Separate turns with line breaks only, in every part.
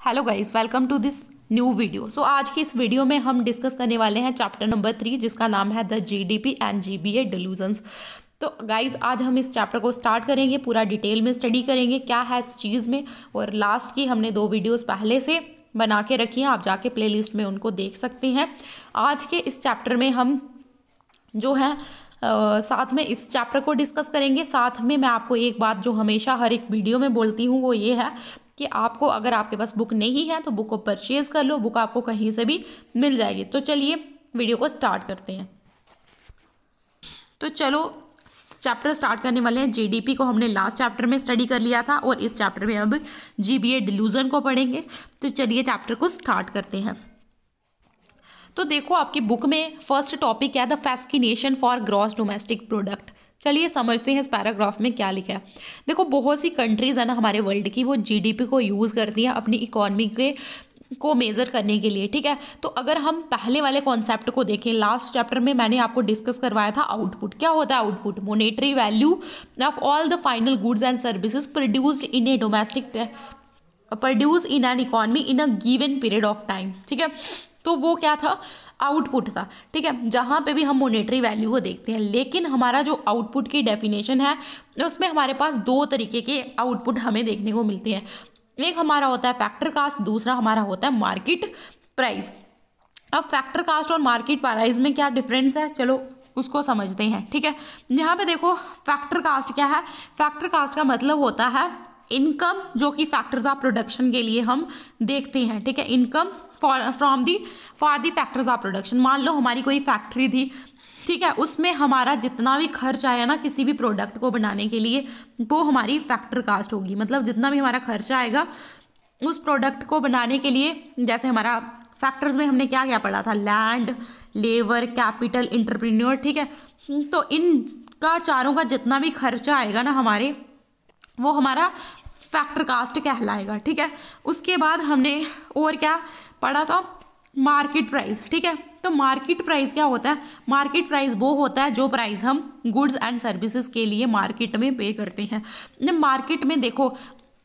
Hello guys, welcome to this new video. So आज की इस वीडियो में हम डिस्कस करने वाले हैं चैप्टर नंबर 3 जिसका नाम है the GDP and GBA delusions. तो गाइस आज हम इस चैप्टर को स्टार्ट करेंगे, पूरा डिटेल में स्टडी करेंगे क्या है इस चीज़ में। और लास्ट की हमने 2 वीडियोस पहले से बना के रखी हैं, आप जाके प्लेलिस्ट में उनको देख सकते हैं। आज के इस चैप्टर में हम जो है साथ में इस चैप्टर को डिस्कस करेंगे। साथ में मैं आपको एक बात जो हमेशा हर एक वीडियो में बोलती हूँ वो ये है कि आपको अगर आपके पास बुक नहीं है तो बुक को परचेज कर लो, बुक आपको कहीं से भी मिल जाएगी। तो चलिए वीडियो को स्टार्ट करते हैं। तो चलो चैप्टर स्टार्ट करने वाले हैं। जीडीपी को हमने लास्ट चैप्टर में स्टडी कर लिया था और इस चैप्टर में अब जीबीए डिल्यूजन को पढ़ेंगे। तो चलिए चैप्टर को स्टार्ट करते हैं। तो देखो आपकी बुक में फर्स्ट टॉपिक है the fascination for gross domestic product. चलिए समझते हैं इस पैराग्राफ में क्या लिखा है। देखो बहुत सी कंट्रीज है ना हमारे वर्ल्ड की, वो जीडीपी को यूज़ करती हैं अपनी इकोनॉमी के को मेज़र करने के लिए, ठीक है। तो अगर हम पहले वाले कॉन्सेप्ट को देखें, लास्ट चैप्टर में मैंने आपको डिस्कस करवाया था आउटपुट। क्या होता है output? Monetary value of all the final goods and services produced in A domestic produce in an economy in a given period of time, ठीक है। तो वो क्या था? आउटपुट था, ठीक है। जहाँ पे भी हम मॉनेटरी वैल्यू को देखते हैं, लेकिन हमारा जो आउटपुट की डेफिनेशन है उसमें हमारे पास 2 तरीके के आउटपुट हमें देखने को मिलते हैं। एक हमारा होता है फैक्टर कास्ट, दूसरा हमारा होता है मार्केट प्राइस। अब फैक्टर कास्ट और मार्केट प्राइस में क्या डिफरेंस है, चलो उसको समझते हैं, ठीक है। यहाँ पे देखो फैक्टर कास्ट क्या है। फैक्टर कास्ट का मतलब होता है इनकम जो कि फैक्टर्स ऑफ प्रोडक्शन के लिए हम देखते हैं, ठीक है। Income for the factors of production. मान लो हमारी कोई फैक्ट्री थी, ठीक है, उसमें हमारा जितना भी खर्च आया ना किसी भी प्रोडक्ट को बनाने के लिए वो हमारी फैक्टर कास्ट होगी। मतलब जितना भी हमारा खर्चा आएगा उस प्रोडक्ट को बनाने के लिए, जैसे हमारा फैक्टर्स में हमने क्या क्या पढ़ा था, लैंड, लेबर, कैपिटल, एंटरप्रेन्योर, ठीक है। तो इनका चारों का जितना भी खर्चा आएगा ना हमारे, वो हमारा फैक्टर कास्ट कहलाएगा, ठीक है। उसके बाद हमने और क्या पढ़ा था? मार्केट प्राइस, ठीक है। तो मार्केट प्राइस क्या होता है? मार्केट प्राइस वो होता है जो प्राइस हम गुड्स एंड सर्विसेज के लिए मार्केट में पे करते हैं। मार्केट में देखो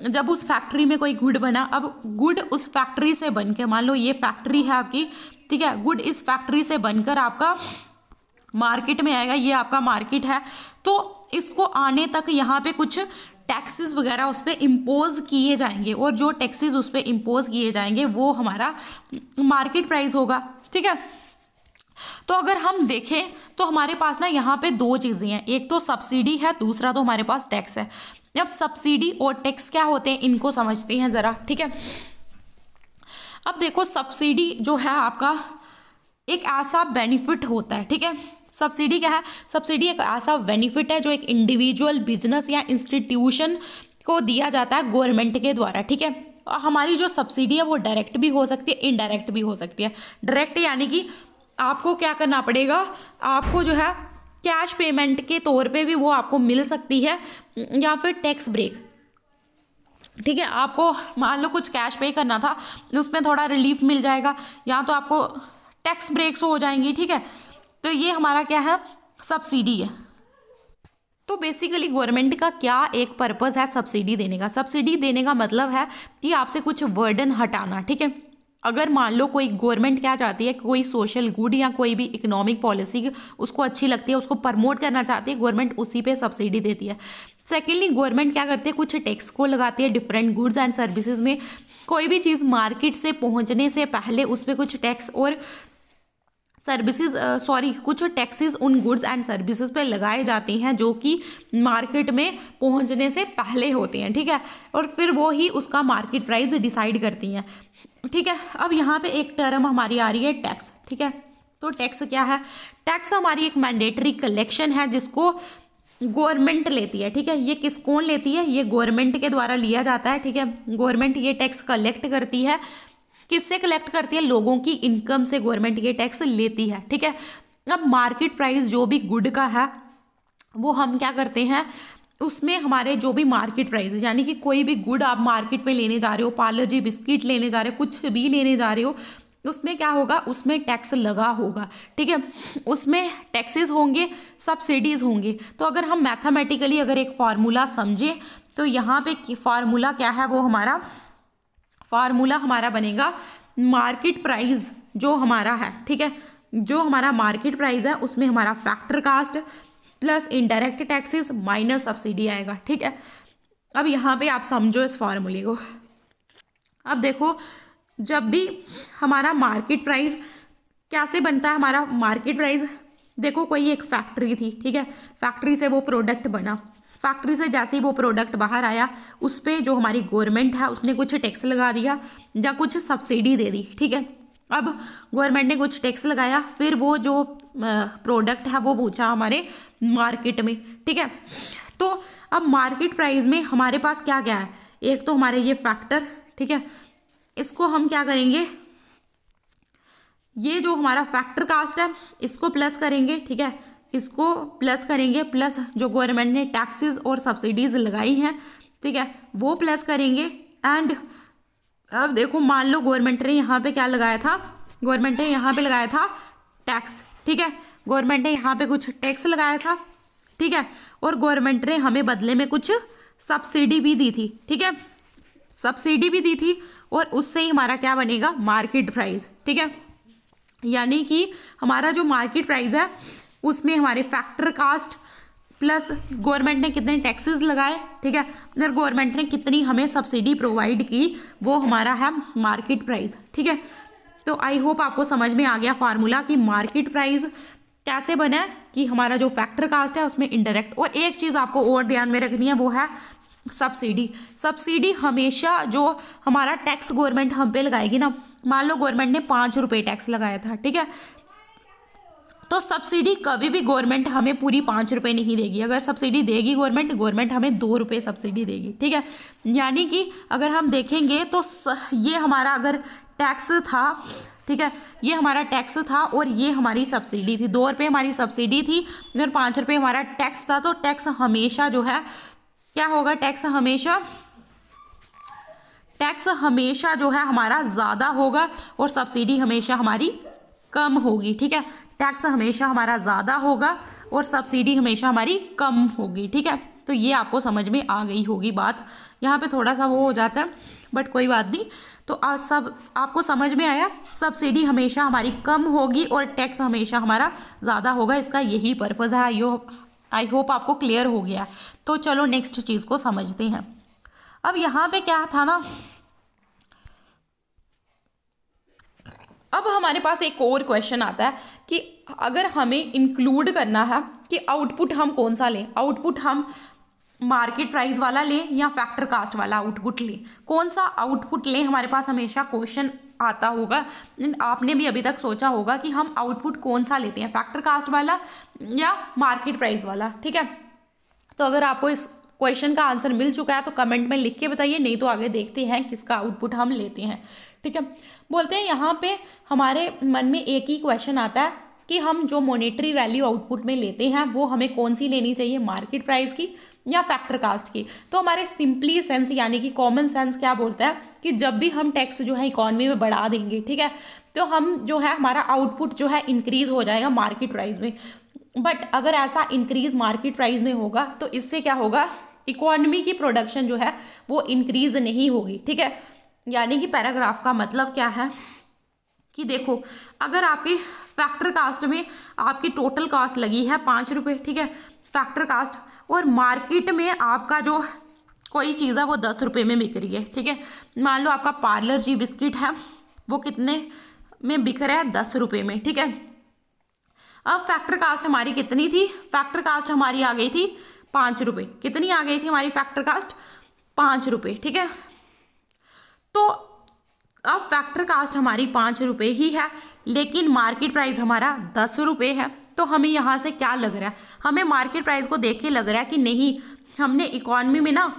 जब उस फैक्ट्री में कोई गुड बना, अब गुड उस फैक्ट्री से बन के, मान लो ये फैक्ट्री है आपकी, ठीक है, गुड इस फैक्ट्री से बनकर आपका मार्केट में आएगा, ये आपका मार्केट है। तो इसको आने तक यहाँ पे कुछ टैक्सेस वगैरह उस पर इम्पोज किए जाएंगे और जो टैक्सेस उस पर इम्पोज किए जाएंगे वो हमारा मार्केट प्राइस होगा, ठीक है। तो अगर हम देखें तो हमारे पास ना यहाँ पे 2 चीज़ें हैं, एक तो सब्सिडी है, दूसरा तो हमारे पास टैक्स है। अब सब्सिडी और टैक्स क्या होते हैं इनको समझते हैं ज़रा, ठीक है। अब देखो सब्सिडी जो है आपका एक ऐसा बेनिफिट होता है, ठीक है। सब्सिडी क्या है? सब्सिडी एक ऐसा बेनिफिट है जो एक इंडिविजुअल, बिजनेस या इंस्टीट्यूशन को दिया जाता है गवर्नमेंट के द्वारा, ठीक है। हमारी जो सब्सिडी है वो डायरेक्ट भी हो सकती है, इनडायरेक्ट भी हो सकती है। डायरेक्ट यानी कि आपको क्या करना पड़ेगा, आपको जो है कैश पेमेंट के तौर पे भी वो आपको मिल सकती है, या फिर टैक्स ब्रेक, ठीक है। आपको मान लो कुछ कैश पे करना था, उसमें थोड़ा रिलीफ मिल जाएगा, या तो आपको टैक्स ब्रेक्स हो जाएंगी, ठीक है। तो ये हमारा क्या है? सब्सिडी है। तो बेसिकली गवर्नमेंट का क्या एक पर्पस है सब्सिडी देने का? सब्सिडी देने का मतलब है कि आपसे कुछ बर्डन हटाना, ठीक है। अगर मान लो कोई गवर्नमेंट क्या चाहती है, कोई सोशल गुड या कोई भी इकोनॉमिक पॉलिसी उसको अच्छी लगती है, उसको प्रमोट करना चाहती है, गवर्नमेंट उसी पे सब्सिडी देती है। सेकेंडली गवर्नमेंट क्या करती है, कुछ टैक्स को लगाती है डिफरेंट गुड्स एंड सर्विसेज में। कोई भी चीज़ मार्केट से पहुँचने से पहले उस पर कुछ टैक्स और सर्विसेज कुछ टैक्सेस उन गुड्स एंड सर्विसेज पे लगाए जाते हैं जो कि मार्केट में पहुंचने से पहले होते हैं, ठीक है। और फिर वो ही उसका मार्केट प्राइस डिसाइड करती हैं, ठीक है। अब यहाँ पे एक टर्म हमारी आ रही है टैक्स, ठीक है। तो टैक्स क्या है? टैक्स हमारी एक मैंडेटरी कलेक्शन है जिसको गवर्नमेंट लेती है, ठीक है। ये कौन लेती है? ये गवर्नमेंट के द्वारा लिया जाता है, ठीक है। गवर्नमेंट ये टैक्स कलेक्ट करती है। किससे कलेक्ट करती है? लोगों की इनकम से गवर्नमेंट ये टैक्स लेती है, ठीक है। अब मार्केट प्राइस जो भी गुड का है वो हम क्या करते हैं, उसमें हमारे जो भी मार्केट प्राइस, यानी कि कोई भी गुड आप मार्केट पे लेने जा रहे हो, पार्ले जी बिस्किट लेने जा रहे हो, कुछ भी लेने जा रहे हो, उसमें क्या होगा? उसमें टैक्स लगा होगा, ठीक है। उसमें टैक्सेस होंगे, सब्सिडीज होंगे। तो अगर हम मैथमेटिकली अगर एक फार्मूला समझें तो यहाँ पे फार्मूला क्या है, वो हमारा फार्मूला हमारा बनेगा मार्केट प्राइस जो हमारा है, ठीक है, जो हमारा मार्केट प्राइस है उसमें हमारा factor cost plus indirect taxes minus subsidy आएगा, ठीक है। अब यहाँ पे आप समझो इस फार्मूले को। अब देखो, जब भी हमारा मार्केट प्राइस कैसे बनता है, हमारा मार्केट प्राइस, देखो कोई एक फैक्ट्री थी, ठीक है, फैक्ट्री से वो प्रोडक्ट बना, फैक्ट्री से जैसे ही वो प्रोडक्ट बाहर आया उस पर जो हमारी गवर्नमेंट है उसने कुछ टैक्स लगा दिया या कुछ सब्सिडी दे दी, ठीक है। अब गवर्नमेंट ने कुछ टैक्स लगाया, फिर वो जो प्रोडक्ट है वो पूछा हमारे मार्केट में, ठीक है। तो अब मार्केट प्राइस में हमारे पास क्या क्या है, एक तो हमारे ये फैक्टर, ठीक है, इसको हम क्या करेंगे, ये जो हमारा फैक्टर कास्ट है इसको प्लस करेंगे, ठीक है, इसको प्लस करेंगे, प्लस जो गवर्नमेंट ने टैक्सेस और सब्सिडीज लगाई हैं, ठीक है, वो प्लस करेंगे। एंड अब देखो, मान लो गवर्नमेंट ने यहाँ पे क्या लगाया था, गवर्नमेंट ने यहाँ पे लगाया था टैक्स, ठीक है, गवर्नमेंट ने यहाँ पे कुछ टैक्स लगाया था, ठीक है, और गवर्नमेंट ने हमें बदले में कुछ सब्सिडी भी दी थी, ठीक है, सब्सिडी भी दी थी, और उससे ही हमारा क्या बनेगा, मार्केट प्राइस, ठीक है। यानी कि हमारा जो मार्केट प्राइस है उसमें हमारे फैक्टर कास्ट प्लस गवर्नमेंट ने कितने टैक्सेस लगाए, ठीक है, और गवर्नमेंट ने कितनी हमें सब्सिडी प्रोवाइड की, वो हमारा है मार्केट प्राइस, ठीक है। तो आई होप आपको समझ में आ गया फार्मूला कि मार्केट प्राइस कैसे बना है, कि हमारा जो फैक्टर कास्ट है उसमें इनडायरेक्ट, और एक चीज़ आपको और ध्यान में रखनी है वो है सब्सिडी। सब्सिडी हमेशा जो हमारा टैक्स गवर्नमेंट हम पे लगाएगी ना, मान लो गवर्नमेंट ने 5 रुपये टैक्स लगाया था, ठीक है, तो सब्सिडी कभी भी गवर्नमेंट हमें पूरी 5 रुपये नहीं देगी। अगर सब्सिडी देगी गवर्नमेंट हमें 2 रुपये सब्सिडी देगी, ठीक है। यानी कि अगर हम देखेंगे तो ये हमारा अगर टैक्स था, ठीक है, ये हमारा टैक्स था और ये हमारी सब्सिडी थी, 2 रुपये हमारी सब्सिडी थी और 5 रुपये हमारा टैक्स था, तो टैक्स हमेशा जो है क्या होगा, टैक्स हमेशा जो है हमारा ज़्यादा होगा और सब्सिडी हमेशा हमारी कम होगी, ठीक है। टैक्स हमेशा हमारा ज़्यादा होगा और सब्सिडी हमेशा हमारी कम होगी, ठीक है। तो ये आपको समझ में आ गई होगी बात, यहाँ पे थोड़ा सा वो हो जाता है बट कोई बात नहीं। तो आज सब आपको समझ में आया, सब्सिडी हमेशा हमारी कम होगी और टैक्स हमेशा हमारा ज़्यादा होगा, इसका यही पर्पज़ है। आई होप आपको क्लियर हो गया। तो चलो नेक्स्ट चीज़ को समझते हैं। अब यहाँ पे क्या था ना, अब हमारे पास एक और क्वेश्चन आता है कि अगर हमें इंक्लूड करना है कि आउटपुट हम कौन सा लें, आउटपुट हम मार्केट प्राइस वाला लें या फैक्टर कास्ट वाला आउटपुट लें, कौन सा आउटपुट लें, हमारे पास हमेशा क्वेश्चन आता होगा। आपने भी अभी तक सोचा होगा कि हम आउटपुट कौन सा लेते हैं, फैक्टर कास्ट वाला या मार्केट प्राइस वाला, ठीक है। तो अगर आपको इस क्वेश्चन का आंसर मिल चुका है तो कमेंट में लिख के बताइए, नहीं तो आगे देखते हैं किसका आउटपुट हम लेते हैं, ठीक है। बोलते हैं यहाँ पे हमारे मन में एक ही क्वेश्चन आता है कि हम जो मॉनेटरी वैल्यू आउटपुट में लेते हैं वो हमें कौन सी लेनी चाहिए, मार्केट प्राइस की या फैक्टर कास्ट की। तो हमारे सिंपली सेंस यानी कि कॉमन सेंस क्या बोलता है कि जब भी हम टैक्स जो है इकॉनमी में बढ़ा देंगे, ठीक है, तो हम जो है हमारा आउटपुट जो है इंक्रीज हो जाएगा मार्केट प्राइस में। बट अगर ऐसा इंक्रीज मार्केट प्राइस में होगा तो इससे क्या होगा, इकॉनमी की प्रोडक्शन जो है वो इंक्रीज नहीं होगी, ठीक है। यानी कि पैराग्राफ का मतलब क्या है कि देखो, अगर आपके फैक्टर कास्ट में आपकी टोटल कास्ट लगी है 5 रुपये, ठीक है, फैक्टर कास्ट, और मार्केट में आपका जो कोई चीज़ है वो 10 रुपये में बिक रही है, ठीक है। मान लो आपका पार्लर जी बिस्किट है, वो कितने में बिक रहा है, 10 रुपये में, ठीक है। अब फैक्टर कास्ट हमारी कितनी थी, फैक्टर कास्ट हमारी आ गई थी 5 रुपये। कितनी आ गई थी हमारी फैक्टर कास्ट, 5 रुपये, ठीक है। तो अब फैक्टर कास्ट हमारी 5 रुपये ही है, लेकिन मार्केट प्राइस हमारा 10 रुपये है। तो हमें यहाँ से क्या लग रहा है, हमें मार्केट प्राइस को देख के लग रहा है कि नहीं, हमने इकॉनमी में ना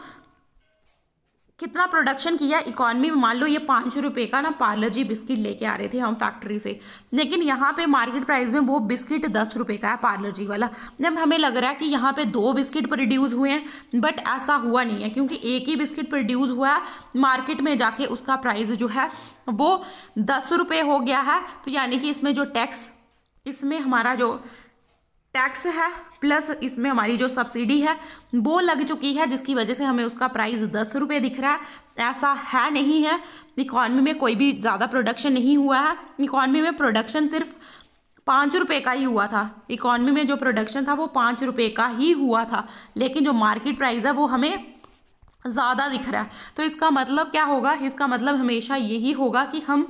कितना प्रोडक्शन किया, इकॉनमी में मान लो ये 5 रुपये का ना पार्लर जी बिस्किट लेके आ रहे थे हम फैक्ट्री से, लेकिन यहाँ पे मार्केट प्राइस में वो बिस्किट 10 रुपये का है पार्लर जी वाला। जब हमें लग रहा है कि यहाँ पे 2 बिस्किट प्रोड्यूस हुए हैं, बट ऐसा हुआ नहीं है, क्योंकि एक ही बिस्किट प्रोड्यूस हुआ है, मार्केट में जाके उसका प्राइस जो है वो 10 रुपये हो गया है। तो यानी कि इसमें जो टैक्स, इसमें हमारा जो टैक्स है प्लस इसमें हमारी जो सब्सिडी है वो लग चुकी है, जिसकी वजह से हमें उसका प्राइस 10 रुपये दिख रहा है। ऐसा है नहीं है, इकॉनमी में कोई भी ज़्यादा प्रोडक्शन नहीं हुआ है। इकॉनमी में प्रोडक्शन सिर्फ 5 रुपये का ही हुआ था। इकॉनमी में जो प्रोडक्शन था वो 5 रुपये का ही हुआ था, लेकिन जो मार्केट प्राइस है वो हमें ज़्यादा दिख रहा है। तो इसका मतलब क्या होगा? इसका मतलब हमेशा यही होगा कि हम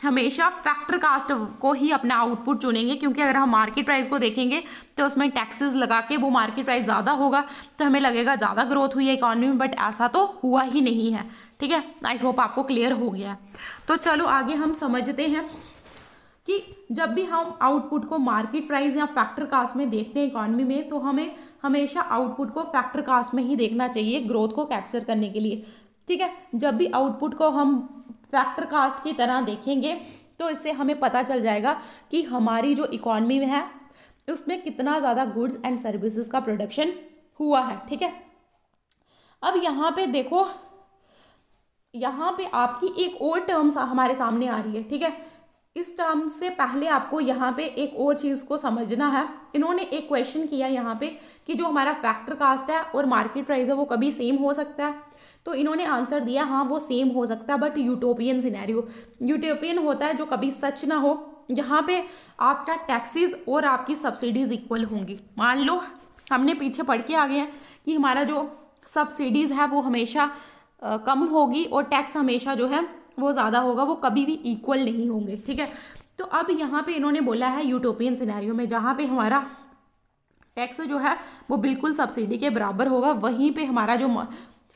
हमेशा फैक्टर कास्ट को ही अपना आउटपुट चुनेंगे, क्योंकि अगर हम मार्केट प्राइस को देखेंगे तो उसमें टैक्सेस लगा के वो मार्केट प्राइस ज़्यादा होगा तो हमें लगेगा ज़्यादा ग्रोथ हुई है इकॉनमी में, बट ऐसा तो हुआ ही नहीं है। ठीक है, आई होप आपको क्लियर हो गया है। तो चलो आगे हम समझते हैं कि जब भी हम आउटपुट को मार्केट प्राइस या फैक्टर कास्ट में देखते हैं इकॉनमी में, तो हमें हमेशा आउटपुट को फैक्टर कास्ट में ही देखना चाहिए ग्रोथ को कैप्चर करने के लिए। ठीक है, जब भी आउटपुट को हम फैक्टर कास्ट की तरह देखेंगे तो इससे हमें पता चल जाएगा कि हमारी जो इकॉनमी में है उसमें कितना ज़्यादा गुड्स एंड सर्विसेज का प्रोडक्शन हुआ है। ठीक है, अब यहाँ पे देखो, यहाँ पे आपकी एक और टर्म हमारे सामने आ रही है। ठीक है, इस टर्म से पहले आपको यहाँ पे एक और चीज़ को समझना है। इन्होंने एक क्वेश्चन किया यहाँ पे कि जो हमारा फैक्टर कास्ट है और मार्केट प्राइस है वो कभी सेम हो सकता है। तो इन्होंने आंसर दिया हाँ वो सेम हो सकता है, बट यूटोपियन सिनेरियो। यूटोपियन होता है जो कभी सच ना हो, जहाँ पे आपका टैक्सेस और आपकी सब्सिडीज इक्वल होंगी। मान लो हमने पीछे पढ़ के आ गए हैं कि हमारा जो सब्सिडीज़ है वो हमेशा कम होगी और टैक्स हमेशा जो है वो ज़्यादा होगा, वो कभी भी इक्वल नहीं होंगे। ठीक है, तो अब यहाँ पे इन्होंने बोला है यूटोपियन सिनेरियो में जहाँ पे हमारा टैक्स जो है वो बिल्कुल सब्सिडी के बराबर होगा, वहीं पे हमारा जो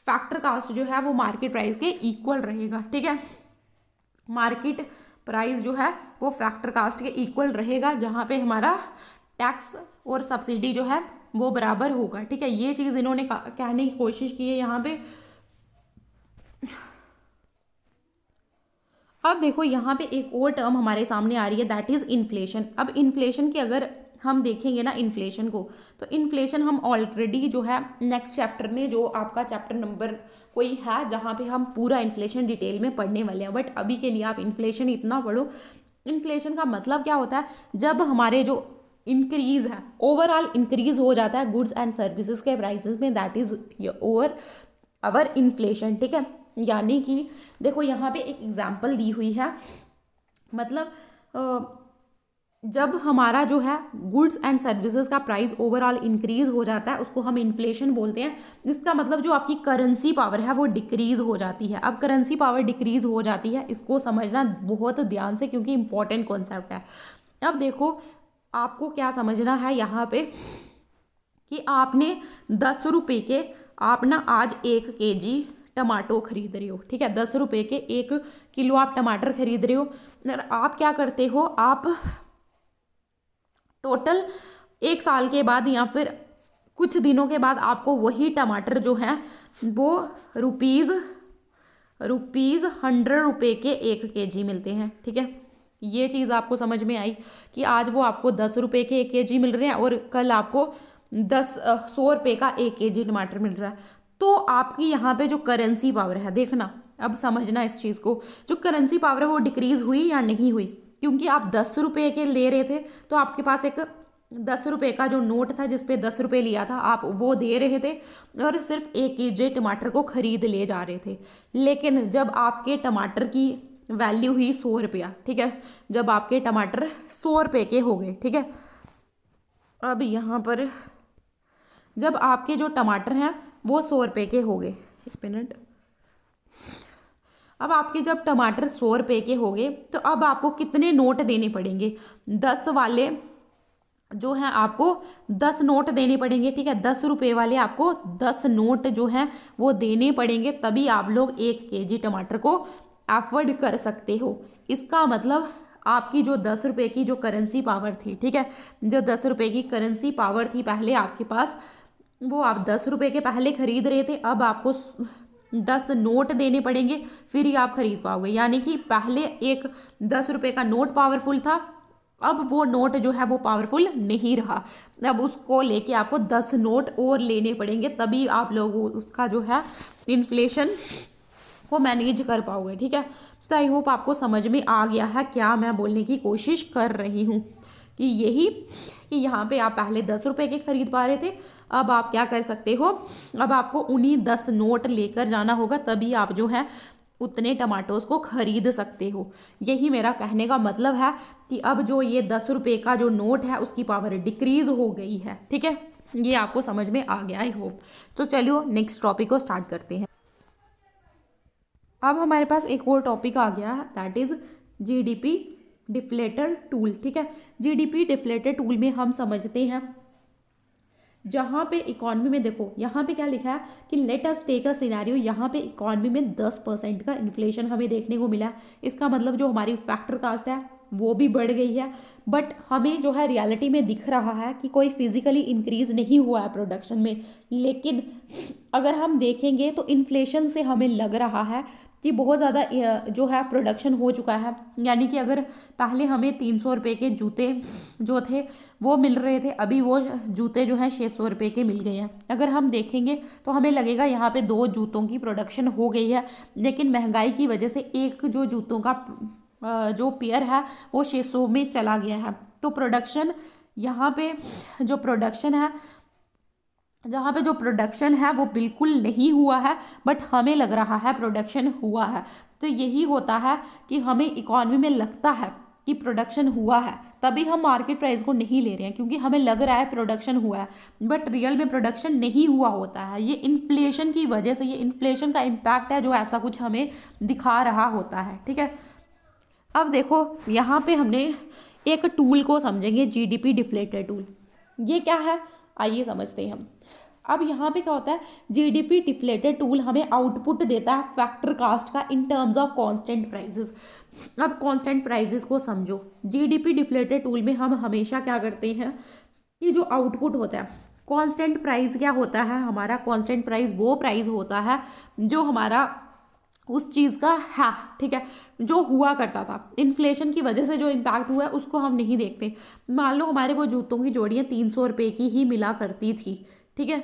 फैक्टर कास्ट जो है वो मार्केट प्राइस के इक्वल रहेगा। ठीक है, मार्केट प्राइस जो है वो फैक्टर कास्ट के इक्वल रहेगा, जहाँ पे हमारा टैक्स और सब्सिडी जो है वो बराबर होगा। ठीक है, ये चीज़ इन्होंने कहने की कोशिश की है यहाँ पे। अब देखो यहाँ पे एक और टर्म हमारे सामने आ रही है, दैट इज़ इन्फ्लेशन। अब इन्फ्लेशन के अगर हम देखेंगे ना इन्फ्लेशन को, तो इन्फ्लेशन हम ऑलरेडी जो है नेक्स्ट चैप्टर में, जो आपका चैप्टर नंबर कोई है जहाँ पे हम पूरा इन्फ्लेशन डिटेल में पढ़ने वाले हैं, बट अभी के लिए आप इन्फ्लेशन इतना पढ़ो। इन्फ्लेशन का मतलब क्या होता है? जब हमारे जो इंक्रीज है, ओवरऑल इंक्रीज हो जाता है गुड्स एंड सर्विसेज के प्राइसेस में, that is over our inflation. ठीक है, यानी कि देखो यहाँ पे एक एग्जांपल दी हुई है, मतलब जब हमारा जो है गुड्स एंड सर्विसेज का प्राइस ओवरऑल इंक्रीज हो जाता है उसको हम इन्फ्लेशन बोलते हैं। इसका मतलब जो आपकी करेंसी पावर है वो डिक्रीज हो जाती है। अब करेंसी पावर डिक्रीज हो जाती है, इसको समझना बहुत ध्यान से क्योंकि इंपॉर्टेंट कॉन्सेप्ट है। अब देखो आपको क्या समझना है यहाँ पे कि आपने 10 रुपये के आप ना आज 1 kg टमाटो खरीद रहे हो। ठीक है, 10 रुपये के 1 किलो आप टमाटर खरीद रहे हो, और आप क्या करते हो, आप टोटल 1 साल के बाद या फिर कुछ दिनों के बाद आपको वही टमाटर जो है वो रुपीज़ 100 रुपये के 1 kg मिलते हैं। ठीक है, ये चीज़ आपको समझ में आई कि आज वो आपको 10 रुपये के 1 kg मिल रहे हैं और कल आपको 100 रुपये का 1 kg टमाटर मिल रहा है। तो आपकी यहाँ पे जो करेंसी पावर है, देखना अब समझना इस चीज़ को, जो करेंसी पावर है वो डिक्रीज़ हुई या नहीं हुई, क्योंकि आप 10 रुपये के ले रहे थे तो आपके पास एक 10 रुपये का जो नोट था जिसपे 10 रुपये लिया था आप वो दे रहे थे और सिर्फ 1 kg टमाटर को खरीद ले जा रहे थे। लेकिन जब आपके टमाटर की वैल्यू हुई 100 रुपया, ठीक है, जब आपके टमाटर 100 रुपये के हो गए, ठीक है, अब यहाँ पर जब आपके जो टमाटर हैं वो 100 रुपये के हो गए, 1 मिनट, अब आपके जब टमाटर 100 रुपये के हो गए तो अब आपको कितने नोट देने पड़ेंगे? 10 वाले जो हैं आपको 10 नोट देने पड़ेंगे। ठीक है, 10 रुपये वाले आपको 10 नोट जो हैं वो देने पड़ेंगे, तभी आप लोग 1 kg टमाटर को अफोर्ड कर सकते हो। इसका मतलब आपकी जो 10 रुपये की जो करेंसी पावर थी, ठीक है, जो 10 रुपये की करेंसी पावर थी पहले आपके पास, वो आप 10 रुपये के पहले खरीद रहे थे, अब आपको 10 नोट देने पड़ेंगे फिर ही आप खरीद पाओगे। यानी कि पहले एक 10 रुपये का नोट पावरफुल था, अब वो नोट जो है वो पावरफुल नहीं रहा, अब उसको लेके आपको 10 नोट और लेने पड़ेंगे, तभी आप लोग उसका जो है इन्फ्लेशन वो मैनेज कर पाओगे। ठीक है, तो आई होप आपको समझ में आ गया है क्या मैं बोलने की कोशिश कर रही हूँ, कि यही कि यहाँ पे आप पहले 10 रुपये के खरीद पा रहे थे, अब आप क्या कर सकते हो, अब आपको उन्हीं 10 नोट लेकर जाना होगा, तभी आप जो है उतने टमाटोज को खरीद सकते हो। यही मेरा कहने का मतलब है कि अब जो ये 10 रुपये का जो नोट है उसकी पावर डिक्रीज हो गई है। ठीक है, ये आपको समझ में आ गया आई होप। तो चलिए नेक्स्ट टॉपिक को स्टार्ट करते हैं। अब हमारे पास एक और टॉपिक आ गया है, that is GDP deflator tool. ठीक है, जीडीपी डिफ्लेटर टूल में हम समझते हैं जहाँ पे इकॉनमी में देखो, यहाँ पे क्या लिखा है कि let us take a scenario, यहाँ पे इकॉनमी में 10% का इन्फ्लेशन हमें देखने को मिला। इसका मतलब जो हमारी फैक्टर कास्ट है वो भी बढ़ गई है, बट हमें जो है रियलिटी में दिख रहा है कि कोई फिजिकली इंक्रीज नहीं हुआ है प्रोडक्शन में। लेकिन अगर हम देखेंगे तो इन्फ्लेशन से हमें लग रहा है कि बहुत ज़्यादा जो है प्रोडक्शन हो चुका है। यानी कि अगर पहले हमें 300 रुपये के जूते जो थे वो मिल रहे थे, अभी वो जूते जो हैं 600 रुपये के मिल गए हैं। अगर हम देखेंगे तो हमें लगेगा यहाँ पे 2 जूतों की प्रोडक्शन हो गई है, लेकिन महंगाई की वजह से एक जो जूतों का जो पेयर है वो 600 में चला गया है। तो प्रोडक्शन यहाँ पे जो प्रोडक्शन है, जहाँ पे जो प्रोडक्शन है वो बिल्कुल नहीं हुआ है, बट हमें लग रहा है प्रोडक्शन हुआ है। तो यही होता है कि हमें इकॉनमी में लगता है कि प्रोडक्शन हुआ है, तभी हम मार्केट प्राइस को नहीं ले रहे हैं, क्योंकि हमें लग रहा है प्रोडक्शन हुआ है, बट रियल में प्रोडक्शन नहीं हुआ होता है। ये इन्फ्लेशन की वजह से, ये इन्फ्लेशन का इम्पैक्ट है जो ऐसा कुछ हमें दिखा रहा होता है। ठीक है, अब देखो यहाँ पे हमने एक टूल को समझेंगे, जीडीपी डिफ्लेटर टूल। ये क्या है आइए समझते हैं हम। अब यहाँ पे क्या होता है, जीडीपी डिफ्लेटर टूल हमें आउटपुट देता है फैक्टर कास्ट का in terms of constant prices. अब कांस्टेंट प्राइसेस को समझो। जीडीपी डिफ्लेटर टूल में हम हमेशा क्या करते हैं कि जो आउटपुट होता है, कांस्टेंट प्राइस क्या होता है हमारा, कांस्टेंट प्राइस वो प्राइस होता है जो हमारा उस चीज़ का है। ठीक है, जो हुआ करता था, इन्फ्लेशन की वजह से जो इम्पैक्ट हुआ है उसको हम नहीं देखते। मान लो हमारे वो जूतों की जोड़ियाँ 300 रुपये की ही मिला करती थी। ठीक है,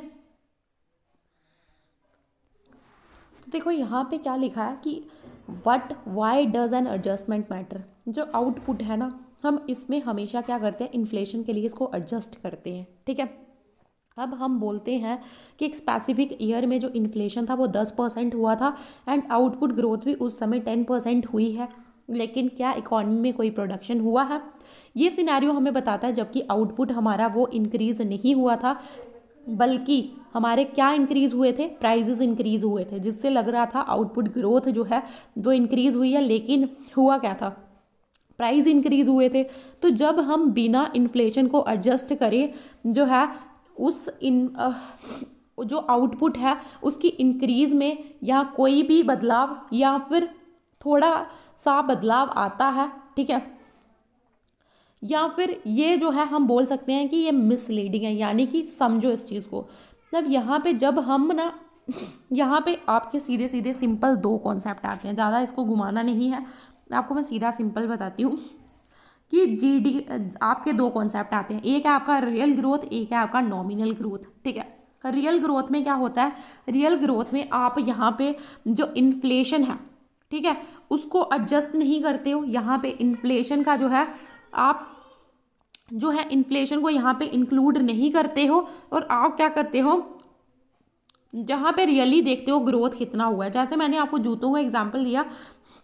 तो देखो यहाँ पे क्या लिखा है कि what why does N adjustment matter. जो आउटपुट है ना, हम इसमें हमेशा क्या करते हैं, इन्फ्लेशन के लिए इसको एडजस्ट करते हैं। ठीक है, अब हम बोलते हैं कि एक स्पेसिफिक ईयर में जो इन्फ्लेशन था वो 10% हुआ था एंड आउटपुट ग्रोथ भी उस समय 10% हुई है, लेकिन क्या इकॉनमी में कोई प्रोडक्शन हुआ है? ये सिनेरियो हमें बताता है जबकि आउटपुट हमारा वो इंक्रीज नहीं हुआ था, बल्कि हमारे क्या इंक्रीज हुए थे, प्राइजेस इंक्रीज हुए थे, जिससे लग रहा था आउटपुट ग्रोथ जो है वो इंक्रीज हुई है, लेकिन हुआ क्या था, प्राइस इंक्रीज हुए थे। तो जब हम बिना इन्फ्लेशन को एडजस्ट करें जो है उस जो आउटपुट है उसकी इंक्रीज में या कोई भी बदलाव या फिर थोड़ा सा बदलाव आता है। ठीक है, या फिर ये जो है हम बोल सकते हैं कि ये मिसलीडिंग है, यानी कि समझो इस चीज़ को। तब यहाँ पे जब हम ना, यहाँ पे आपके सीधे सीधे सिंपल 2 कॉन्सेप्ट आते हैं, ज़्यादा इसको घुमाना नहीं है, आपको मैं सीधा सिंपल बताती हूँ कि आपके 2 कॉन्सेप्ट आते हैं। एक है आपका रियल ग्रोथ, एक है आपका नॉमिनल ग्रोथ। ठीक है, रियल ग्रोथ में क्या होता है, रियल ग्रोथ में आप यहाँ पे जो इन्फ्लेशन है, ठीक है, उसको एडजस्ट नहीं करते हो। यहाँ पे इन्फ्लेशन का जो है आप जो है इन्फ्लेशन को यहाँ पे इंक्लूड नहीं करते हो, और आप क्या करते हो, जहाँ पे रियली देखते हो ग्रोथ कितना हुआ है। जैसे मैंने आपको जूतों का एग्जांपल दिया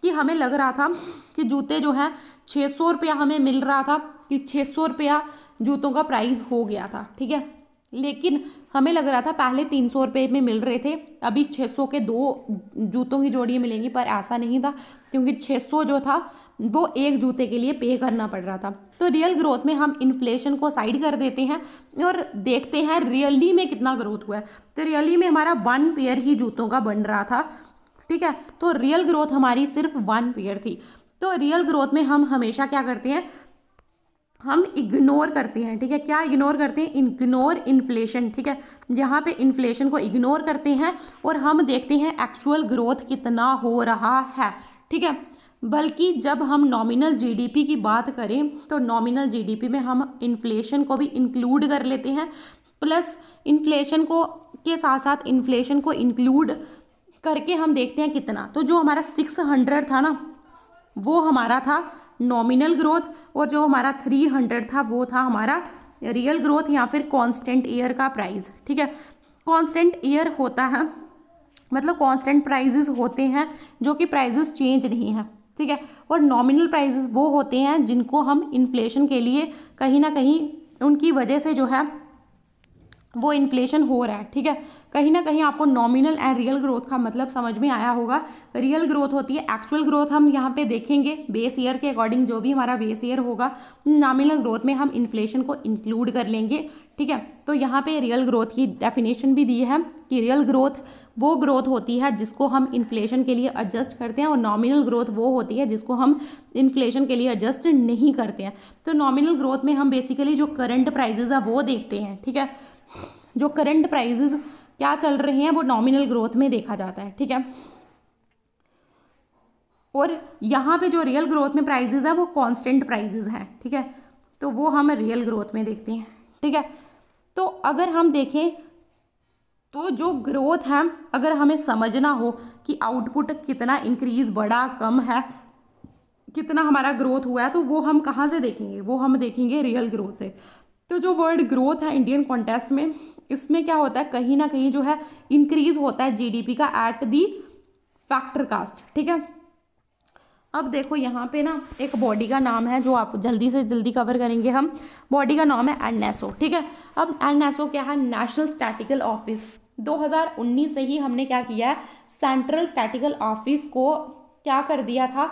कि हमें लग रहा था कि जूते जो है 600 रुपया हमें मिल रहा था, कि 600 रुपया जूतों का प्राइस हो गया था। ठीक है, लेकिन हमें लग रहा था पहले 300 रुपये में मिल रहे थे, अभी 600 के 2 जूतों की जोड़ियाँ मिलेंगी, पर ऐसा नहीं था, क्योंकि 600 जो था वो एक जूते के लिए पे करना पड़ रहा था। तो रियल ग्रोथ में हम इन्फ्लेशन को साइड कर देते हैं और देखते हैं रियली में कितना ग्रोथ हुआ है। तो रियली में हमारा 1 पेयर ही जूतों का बन रहा था। ठीक है, तो रियल ग्रोथ हमारी सिर्फ 1 पेयर थी। तो रियल ग्रोथ में हम हमेशा क्या करते हैं, हम इग्नोर करते हैं। ठीक है, क्या इग्नोर करते हैं, इग्नोर इन्फ्लेशन। ठीक है, यहाँ पे इन्फ्लेशन को इग्नोर करते हैं और हम देखते हैं एक्चुअल ग्रोथ कितना हो रहा है। ठीक है, बल्कि जब हम नॉमिनल जीडीपी की बात करें तो नॉमिनल जीडीपी में हम इन्फ्लेशन को भी इंक्लूड कर लेते हैं, प्लस इन्फ्लेशन को के साथ साथ इन्फ्लेशन को इंक्लूड करके हम देखते हैं कितना। तो जो हमारा 600 था ना, वो हमारा था नॉमिनल ग्रोथ, और जो हमारा 300 था वो था हमारा रियल ग्रोथ या फिर कांस्टेंट ईयर का प्राइस। ठीक है, कांस्टेंट ईयर होता है मतलब कांस्टेंट प्राइजेस होते हैं जो कि प्राइजेस चेंज नहीं हैं, ठीक है। और नॉमिनल प्राइजेस वो होते हैं जिनको हम इन्फ्लेशन के लिए कहीं ना कहीं उनकी वजह से जो है वो इन्फ्लेशन हो रहा है, ठीक है। कहीं ना कहीं आपको नॉमिनल एंड रियल ग्रोथ का मतलब समझ में आया होगा। रियल ग्रोथ होती है एक्चुअल ग्रोथ, हम यहाँ पे देखेंगे बेस ईयर के अकॉर्डिंग जो भी हमारा बेस ईयर होगा, नॉमिनल ग्रोथ में हम इन्फ्लेशन को इंक्लूड कर लेंगे, ठीक है। तो यहाँ पे रियल ग्रोथ की डेफिनेशन भी दी है कि रियल ग्रोथ वो ग्रोथ होती है जिसको हम इन्फ्लेशन के लिए एडजस्ट करते हैं, और नॉमिनल ग्रोथ वो होती है जिसको हम इन्फ्लेशन के लिए एडजस्ट नहीं करते हैं। तो नॉमिनल ग्रोथ में हम बेसिकली जो करंट प्राइजेज है वो देखते हैं, ठीक है। जो करंट प्राइजेस क्या चल रहे हैं वो नॉमिनल ग्रोथ में देखा जाता है, ठीक है। और यहाँ पे जो रियल ग्रोथ में प्राइजेस है वो कांस्टेंट प्राइजेस हैं, ठीक है। तो वो हम रियल ग्रोथ में देखते हैं, ठीक है। तो अगर हम देखें तो जो ग्रोथ है, अगर हमें समझना हो कि आउटपुट कितना इंक्रीज बढ़ा कम है, कितना हमारा ग्रोथ हुआ है, तो वो हम कहाँ से देखेंगे, वो हम देखेंगे रियल ग्रोथ से। तो जो वर्ड ग्रोथ है इंडियन कॉन्टेक्स्ट में, इसमें क्या होता है, कहीं ना कहीं जो है इंक्रीज होता है जीडीपी का एट दी फैक्टर कास्ट, ठीक है। अब देखो यहाँ पे ना एक बॉडी का नाम है जो आप जल्दी से जल्दी कवर करेंगे हम। बॉडी का नाम है एनएसओ, ठीक है। अब एनएसओ क्या है, नेशनल स्टैटिकल ऑफिस। 2019 से ही हमने क्या किया है, सेंट्रल स्टैटिकल ऑफिस को क्या कर दिया था,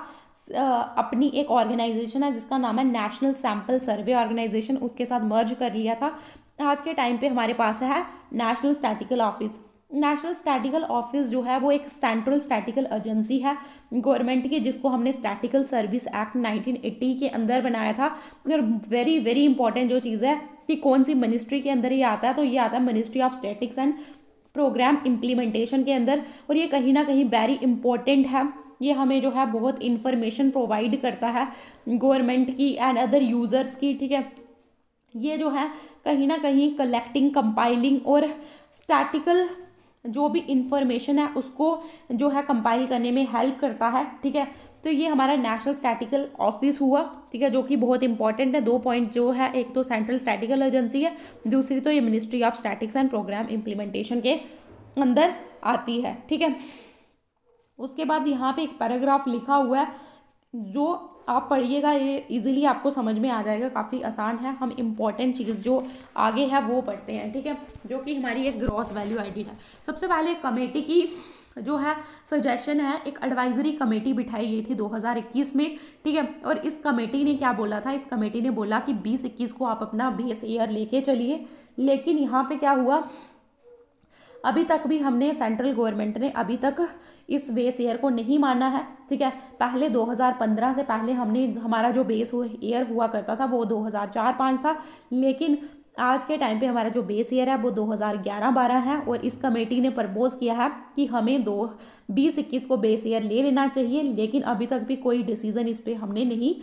अपनी एक ऑर्गेनाइजेशन है जिसका नाम है नेशनल सैंपल सर्वे ऑर्गेनाइजेशन, उसके साथ मर्ज कर लिया था। आज के टाइम पे हमारे पास है national statistical office. National statistical office जो है वो एक सेंट्रल स्टैटिकल एजेंसी है गवर्नमेंट की, जिसको हमने स्टैटिकल सर्विस एक्ट 1980 के अंदर बनाया था। और वेरी वेरी इंपॉर्टेंट जो चीज़ है कि कौन सी मिनिस्ट्री के अंदर ये आता है, तो ये आता है ministry of statics and programme implementation के अंदर। और ये कहीं ना कहीं वेरी इंपॉर्टेंट है, ये हमें जो है बहुत इन्फॉर्मेशन प्रोवाइड करता है गवर्नमेंट की एंड अदर यूज़र्स की, ठीक है। ये जो है कहीं ना कहीं कलेक्टिंग, कंपाइलिंग और स्टैटिकल जो भी इंफॉर्मेशन है उसको जो है कंपाइल करने में हेल्प करता है, ठीक है। तो ये हमारा नेशनल स्टैटिकल ऑफिस हुआ, ठीक है, जो कि बहुत इंपॉर्टेंट है। 2 पॉइंट जो है, एक तो सेंट्रल स्टैटिकल एजेंसी है, दूसरी तो ये ministry of statics and programme implementation के अंदर आती है, ठीक है। उसके बाद यहाँ पे एक पैराग्राफ लिखा हुआ है जो आप पढ़िएगा, ये इजीली आपको समझ में आ जाएगा, काफ़ी आसान है। हम इम्पॉर्टेंट चीज़ जो आगे है वो पढ़ते हैं, ठीक है, जो कि हमारी एक ग्रॉस वैल्यू आइडेंटिटी है। सबसे पहले कमेटी की जो है सजेशन है, एक एडवाइजरी कमेटी बिठाई गई थी 2021 में, ठीक है। और इस कमेटी ने क्या बोला था, इस कमेटी ने बोला कि 2021 को आप अपना बेस ईयर लेके चलिए। लेकिन यहाँ पे क्या हुआ, अभी तक भी हमने सेंट्रल गवर्नमेंट ने अभी तक इस बेस ईयर को नहीं माना है, ठीक है। पहले 2015 से पहले हमने हमारा जो बेस ईयर हुआ करता था वो 2004-05 था, लेकिन आज के टाइम पे हमारा जो बेस ईयर है वो 2011-12 है। और इस कमेटी ने प्रपोज किया है कि हमें 2021 को बेस ईयर ले लेना चाहिए, लेकिन अभी तक भी कोई डिसीजन इस पर हमने नहीं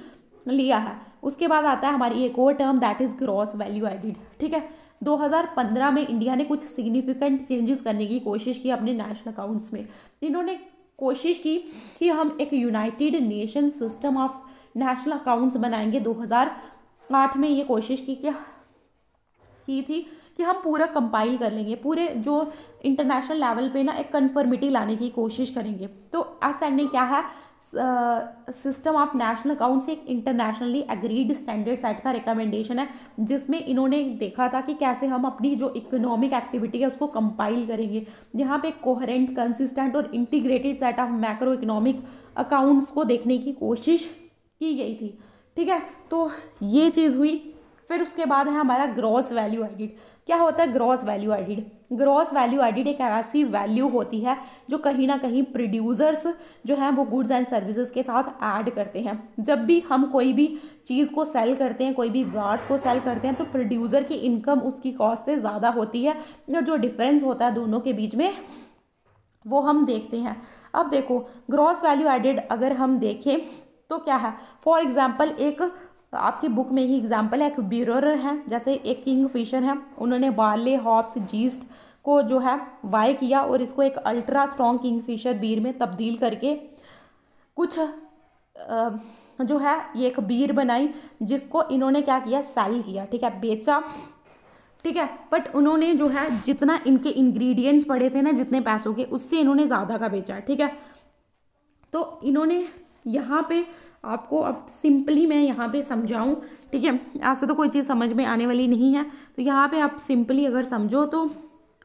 लिया है। उसके बाद आता है हमारी एक और term, that is gross value added, ठीक है। 2015 में इंडिया ने कुछ सिग्निफिकेंट चेंजेस करने की कोशिश की अपने नेशनल अकाउंट्स में। इन्होंने कोशिश की कि हम एक United nation system of national accounts बनाएंगे। 2008 में ये कोशिश की थी कि हम पूरा कंपाइल कर लेंगे, पूरे जो इंटरनेशनल लेवल पे ना एक कन्फर्मिटी लाने की कोशिश करेंगे। तो एसएन क्या है, सिस्टम ऑफ नेशनल अकाउंट्स एक इंटरनेशनली एग्रीड स्टैंडर्ड सेट का रिकमेंडेशन है, जिसमें इन्होंने देखा था कि कैसे हम अपनी जो इकोनॉमिक एक्टिविटी है उसको कंपाइल करेंगे। यहाँ पे कोहेरेंट, कंसिस्टेंट और integrated set of macro economic accounts को देखने की कोशिश की गई थी, ठीक है। तो ये चीज़ हुई। फिर उसके बाद है हमारा ग्रॉस वैल्यू एडिड। क्या होता है gross value added? Gross value added एक ऐसी वैल्यू होती है जो कहीं ना कहीं प्रोड्यूसर्स जो हैं वो गुड्स एंड सर्विसेज के साथ ऐड करते हैं। जब भी हम कोई भी चीज़ को सेल करते हैं, कोई भी वार्स को सेल करते हैं, तो प्रोड्यूसर की इनकम उसकी कॉस्ट से ज़्यादा होती है। जो डिफरेंस होता है दोनों के बीच में वो हम देखते हैं। अब देखो ग्रॉस वैल्यू एडिड अगर हम देखें तो क्या है, फॉर एग्जाम्पल एक आपकी बुक में ही एग्जाम्पल है, एक ब्यूरर है, जैसे एक किंग फिशर है, उन्होंने बार्ले, हॉप्स, जीस्ट को जो है वाई किया और इसको एक अल्ट्रा स्ट्रॉन्ग किंग फिशर बीर में तब्दील करके कुछ जो है ये एक बीर बनाई, जिसको इन्होंने क्या किया, सेल किया, ठीक है, बेचा, ठीक है। बट उन्होंने जो है जितना इनके इंग्रेडिएंट्स पड़े थे ना जितने पैसों के, उससे इन्होंने ज़्यादा का बेचा, ठीक है। तो इन्होंने यहाँ पे आपको अब सिंपली मैं यहाँ पे समझाऊँ, ठीक है, ऐसे तो कोई चीज़ समझ में आने वाली नहीं है। तो यहाँ पे आप सिंपली अगर समझो तो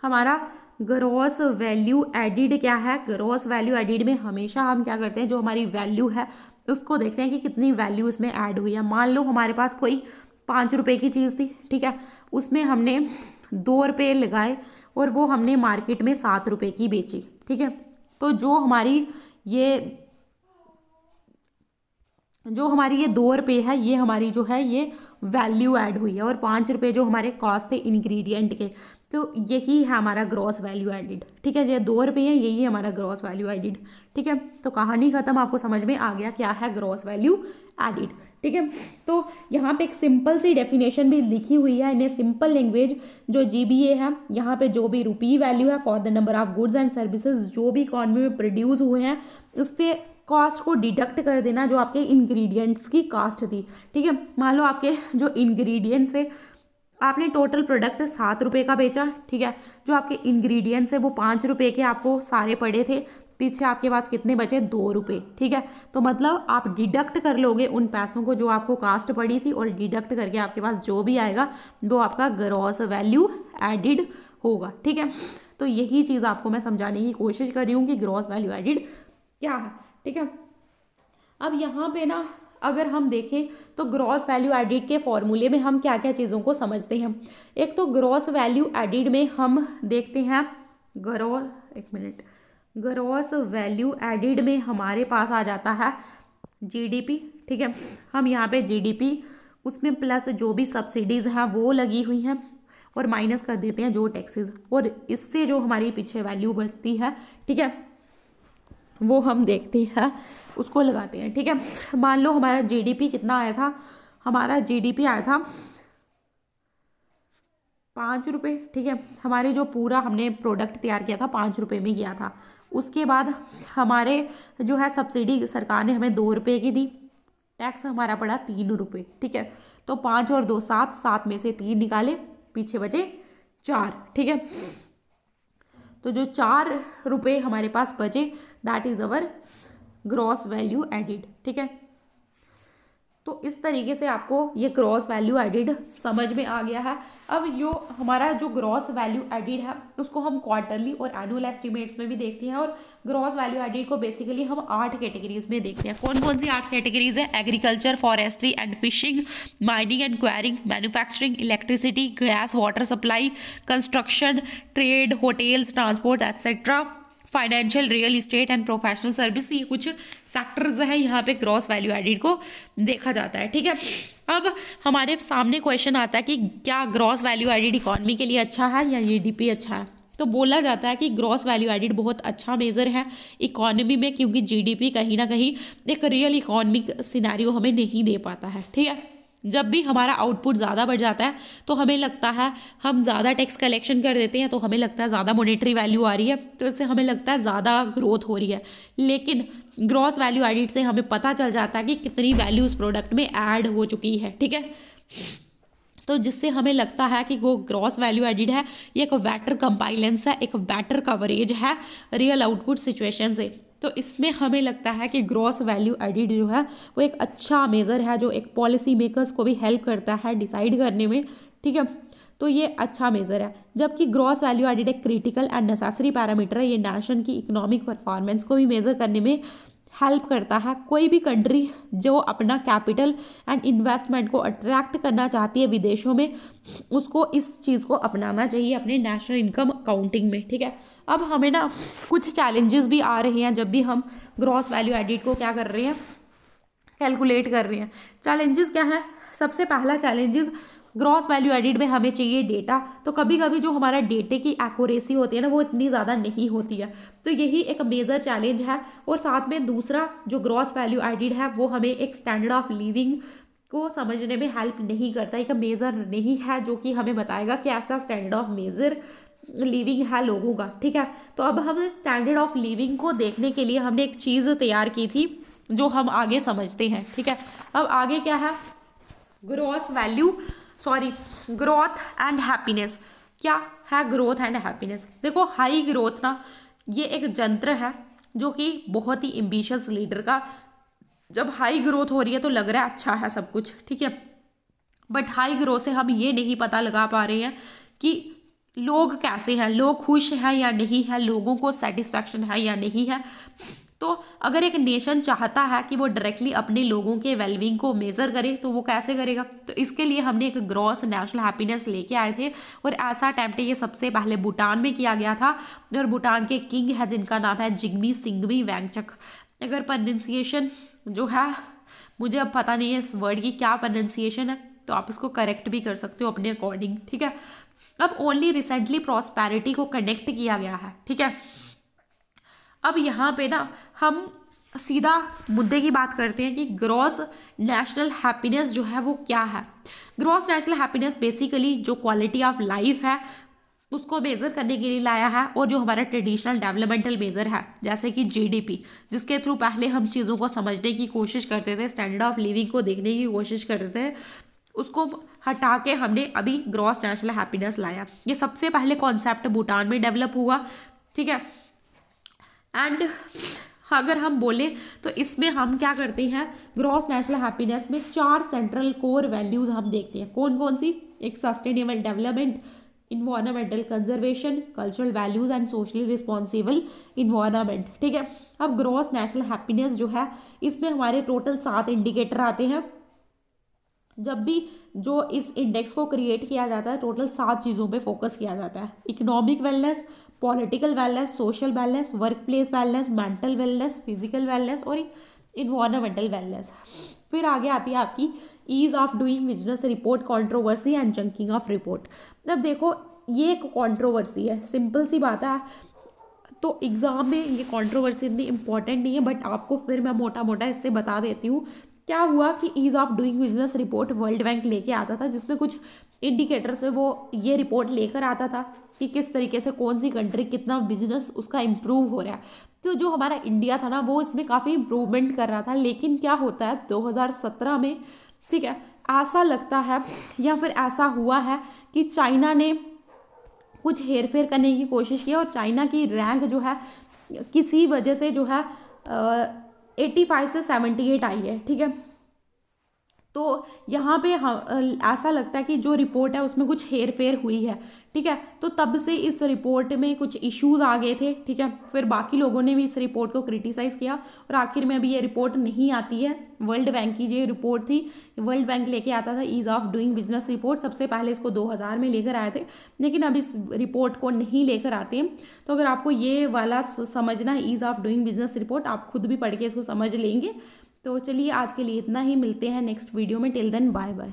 हमारा ग्रॉस वैल्यू एडिड क्या है, ग्रॉस वैल्यू एडिड में हमेशा हम क्या करते हैं, जो हमारी वैल्यू है उसको देखते हैं कि कितनी वैल्यू इसमें ऐड हुई है। मान लो हमारे पास कोई 5 रुपये की चीज़ थी, ठीक है, उसमें हमने 2 रुपये लगाए और वो हमने मार्केट में 7 रुपये की बेची, ठीक है। तो जो हमारी ये 2 रुपये है, ये हमारी जो है ये वैल्यू ऐड हुई है, और 5 रुपये जो हमारे कॉस्ट थे इंग्रेडिएंट के, तो यही है हमारा ग्रॉस वैल्यू एडिड, ठीक है। ये 2 रुपये है, यही हमारा ग्रॉस वैल्यू एडिड, ठीक है। तो कहानी खत्म, आपको समझ में आ गया क्या है ग्रॉस वैल्यू एडिड, ठीक है। तो यहाँ पे एक सिंपल सी डेफिनेशन भी लिखी हुई है इन सिंपल लैंग्वेज, जो GBA है, यहाँ पे जो भी रुपी वैल्यू है for the number of goods and services जो भी इकॉनमी में प्रोड्यूस हुए हैं, उससे कॉस्ट को डिडक्ट कर देना जो आपके इंग्रेडिएंट्स की कॉस्ट थी, ठीक है। मान लो आपके जो इंग्रेडिएंट्स है, आपने टोटल प्रोडक्ट 7 रुपये का बेचा, ठीक है, जो आपके इंग्रेडिएंट्स है वो 5 रुपये के आपको सारे पड़े थे, पीछे आपके पास कितने बचे, 2 रुपये, ठीक है। तो मतलब आप डिडक्ट कर लोगे उन पैसों को जो आपको कास्ट पड़ी थी, और डिडक्ट करके आपके पास जो भी आएगा वो आपका ग्रॉस वैल्यू एडिड होगा, ठीक है। तो यही चीज़ आपको मैं समझाने की कोशिश कर रही हूँ कि ग्रॉस वैल्यू एडिड क्या है, ठीक है। अब यहाँ पे ना अगर हम देखें तो ग्रॉस वैल्यू एडिड के फॉर्मूले में हम क्या क्या चीज़ों को समझते हैं। एक तो ग्रॉस वैल्यू एडिड में हम देखते हैं ग्रॉस वैल्यू एडिड में हमारे पास आ जाता है GDP, ठीक है। हम यहाँ पे GDP उसमें प्लस जो भी सब्सिडीज़ हैं वो लगी हुई हैं, और माइनस कर देते हैं जो टैक्सेस, और इससे जो हमारी पीछे वैल्यू बचती है, ठीक है, वो हम देखते हैं, उसको लगाते हैं, ठीक है। मान लो हमारा GDP कितना आया था, हमारा GDP आया था 5 रुपये, ठीक है। हमारे जो पूरा हमने प्रोडक्ट तैयार किया था 5 रुपये में गया था। उसके बाद हमारे जो है सब्सिडी सरकार ने हमें 2 रुपये की दी, टैक्स हमारा पड़ा 3 रुपये, ठीक है। तो 5 और 2 7, 7 में से 3 निकाले, पीछे बचे 4, ठीक है। तो जो 4 रुपये हमारे पास बचे, that is our gross value added, ठीक है। तो इस तरीके से आपको ये ग्रॉस वैल्यू एडिड समझ में आ गया है। अब हमारा जो ग्रॉस वैल्यू एडिड है उसको हम क्वार्टरली और एनुअल एस्टिमेट्स में भी देखते हैं, और ग्रॉस वैल्यू एडिड को बेसिकली हम 8 कैटेगरीज में देखते हैं। कौन कौन सी 8 कैटेगरीज है? Agriculture, forestry and fishing, mining and enquiring, manufacturing, electricity, gas, water supply, construction, trade, hotels, transport etcetera, financial, real estate and professional service. ये कुछ सेक्टर्स हैं यहाँ पे ग्रॉस वैल्यू एडिड को देखा जाता है, ठीक है। अब हमारे सामने क्वेश्चन आता है कि क्या ग्रॉस वैल्यू एडिड इकॉनमी के लिए अच्छा है या GDP अच्छा है? तो बोला जाता है कि ग्रॉस वैल्यू एडिड बहुत अच्छा मेजर है इकॉनमी में, क्योंकि GDP कहीं ना कहीं एक रियल इकॉनमिक सिनेरियो हमें नहीं दे पाता है, ठीक है। जब भी हमारा आउटपुट ज़्यादा बढ़ जाता है तो हमें लगता है, हम ज़्यादा टैक्स कलेक्शन कर देते हैं तो हमें लगता है ज़्यादा मॉनेटरी वैल्यू आ रही है, तो इससे हमें लगता है ज़्यादा ग्रोथ हो रही है। लेकिन ग्रॉस वैल्यू एडिड से हमें पता चल जाता है कि कितनी वैल्यू उस प्रोडक्ट में ऐड हो चुकी है, ठीक है। तो जिससे हमें लगता है कि वो ग्रॉस वैल्यू एडिड है, ये एक बेटर कंपाइलेंस है, एक बेटर कवरेज है रियल आउटपुट सिचुएशन से। तो इसमें हमें लगता है कि ग्रॉस वैल्यू एडिड जो है वो एक अच्छा मेज़र है, जो एक पॉलिसी मेकर्स को भी हेल्प करता है डिसाइड करने में, ठीक है। तो ये अच्छा मेज़र है। जबकि ग्रॉस वैल्यू एडिड एक क्रिटिकल एंड नेसेसरी पैरामीटर है, ये नेशन की इकोनॉमिक परफॉर्मेंस को भी मेज़र करने में हेल्प करता है। कोई भी कंट्री जो अपना कैपिटल एंड इन्वेस्टमेंट को अट्रैक्ट करना चाहती है विदेशों में, उसको इस चीज़ को अपनाना चाहिए अपने नेशनल इनकम अकाउंटिंग में, ठीक है। अब हमें ना कुछ चैलेंजेस भी आ रहे हैं जब भी हम ग्रॉस वैल्यू एडिड को क्या कर रहे हैं, कैलकुलेट कर रहे हैं। चैलेंजेस क्या हैं? सबसे पहला चैलेंजेस, ग्रॉस वैल्यू एडिड में हमें चाहिए डेटा। तो कभी कभी जो हमारा डेटे की एक्यूरेसी होती है ना, वो इतनी ज़्यादा नहीं होती है, तो यही एक मेजर चैलेंज है। और साथ में दूसरा जो ग्रॉस वैल्यू एडिड है वो हमें एक स्टैंडर्ड ऑफ लिविंग को समझने में हेल्प नहीं करता, एक मेज़र नहीं है जो कि हमें बताएगा कि ऐसा स्टैंडर्ड ऑफ मेजर लिविंग है लोगों का, ठीक है। तो अब हम स्टैंडर्ड ऑफ लिविंग को देखने के लिए हमने एक चीज़ तैयार की थी जो हम आगे समझते हैं, ठीक है। अब आगे क्या है, gross value sorry, growth and happiness. क्या है ग्रोथ एंड हैप्पीनेस? देखो, हाई ग्रोथ ना ये एक जंत्र है जो कि बहुत ही एम्बिशियस लीडर का, जब हाई ग्रोथ हो रही है तो लग रहा है अच्छा है सब कुछ, ठीक है, बट हाई ग्रोथ से हम ये नहीं पता लगा पा रहे हैं कि लोग कैसे हैं, लोग खुश हैं या नहीं है, लोगों को सेटिस्फैक्शन है या नहीं है। तो अगर एक नेशन चाहता है कि वो डायरेक्टली अपने लोगों के वेलबींग को मेजर करे तो वो कैसे करेगा? तो इसके लिए हमने एक ग्रॉस नेशनल हैप्पीनेस लेके आए थे और ऐसा अटैम्प्ट ये सबसे पहले भूटान में किया गया था और भूटान के किंग है जिनका नाम है जिग्मी सिंघवी वांगचुक। अगर प्रोनाउंसिएशन जो है मुझे अब पता नहीं है इस वर्ड की क्या प्रोनाउंसिएशन है, तो आप इसको करेक्ट भी कर सकते हो अपने अकॉर्डिंग, ठीक है। अब ओनली रिसेंटली प्रॉस्पेरिटी को कनेक्ट किया गया है, ठीक है। अब यहाँ पे ना हम सीधा मुद्दे की बात करते हैं कि ग्रॉस नेशनल हैप्पीनेस जो है वो क्या है। ग्रॉस नेशनल हैप्पीनेस बेसिकली जो क्वालिटी ऑफ लाइफ है उसको मेज़र करने के लिए लाया है, और जो हमारा ट्रेडिशनल डेवलपमेंटल मेज़र है जैसे कि जीडीपी, जिसके थ्रू पहले हम चीज़ों को समझने की कोशिश करते थे, स्टैंडर्ड ऑफ लिविंग को देखने की कोशिश करते थे, उसको हटा के हमने अभी ग्रॉस नेशनल हैप्पीनेस लाया। ये सबसे पहले कॉन्सेप्ट भूटान में डेवलप हुआ, ठीक है। एंड अगर हम बोलें तो इसमें हम क्या करते हैं, ग्रॉस नेशनल हैप्पीनेस में 4 सेंट्रल कोर वैल्यूज़ हम देखते हैं। कौन कौन सी? एक sustainable development, environmental conservation, cultural values and socially responsible environment, ठीक है। अब ग्रॉस नेशनल हैप्पीनेस जो है इसमें हमारे टोटल 7 इंडिकेटर आते हैं। जब भी जो इस इंडेक्स को क्रिएट किया जाता है टोटल 7 चीज़ों पे फोकस किया जाता है। Economic wellness, political wellness, social wellness, workplace wellness, mental wellness, physical wellness और इन्वायरमेंटल वेलनेस। फिर आगे आती है आपकी ease of doing business report, controversy and junking of report. अब देखो ये एक कंट्रोवर्सी है, सिंपल सी बात है, तो एग्ज़ाम में ये कंट्रोवर्सी इतनी इंपॉर्टेंट नहीं है, बट आपको फिर मैं मोटा मोटा इससे बता देती हूँ। क्या हुआ कि ease of doing business report world bank लेके आता था, जिसमें कुछ इंडिकेटर्स में वो ये रिपोर्ट लेकर आता था कि किस तरीके से कौन सी कंट्री कितना बिजनेस उसका इम्प्रूव हो रहा है। तो जो हमारा इंडिया था ना वो इसमें काफ़ी इम्प्रूवमेंट कर रहा था, लेकिन क्या होता है 2017 में, ठीक है, ऐसा लगता है या फिर ऐसा हुआ है कि चाइना ने कुछ हेर फेर करने की कोशिश की और चाइना की रैंक जो है किसी वजह से जो है 85 से 78 आई है, ठीक है। तो यहाँ पे ऐसा लगता है कि जो रिपोर्ट है उसमें कुछ हेर फेर हुई है, ठीक है। तो तब से इस रिपोर्ट में कुछ इश्यूज आ गए थे, ठीक है। फिर बाकी लोगों ने भी इस रिपोर्ट को क्रिटिसाइज़ किया और आखिर में अभी ये रिपोर्ट नहीं आती है। वर्ल्ड बैंक की जो रिपोर्ट थी, वर्ल्ड बैंक लेके आता था ease of doing business report, सबसे पहले इसको 2000 में लेकर आए थे, लेकिन अब इस रिपोर्ट को नहीं लेकर आते हैं। तो अगर आपको ये वाला समझना है ease of doing business report, आप खुद भी पढ़ के इसको समझ लेंगे। तो चलिए आज के लिए इतना ही, मिलते हैं नेक्स्ट वीडियो में। Till then bye bye.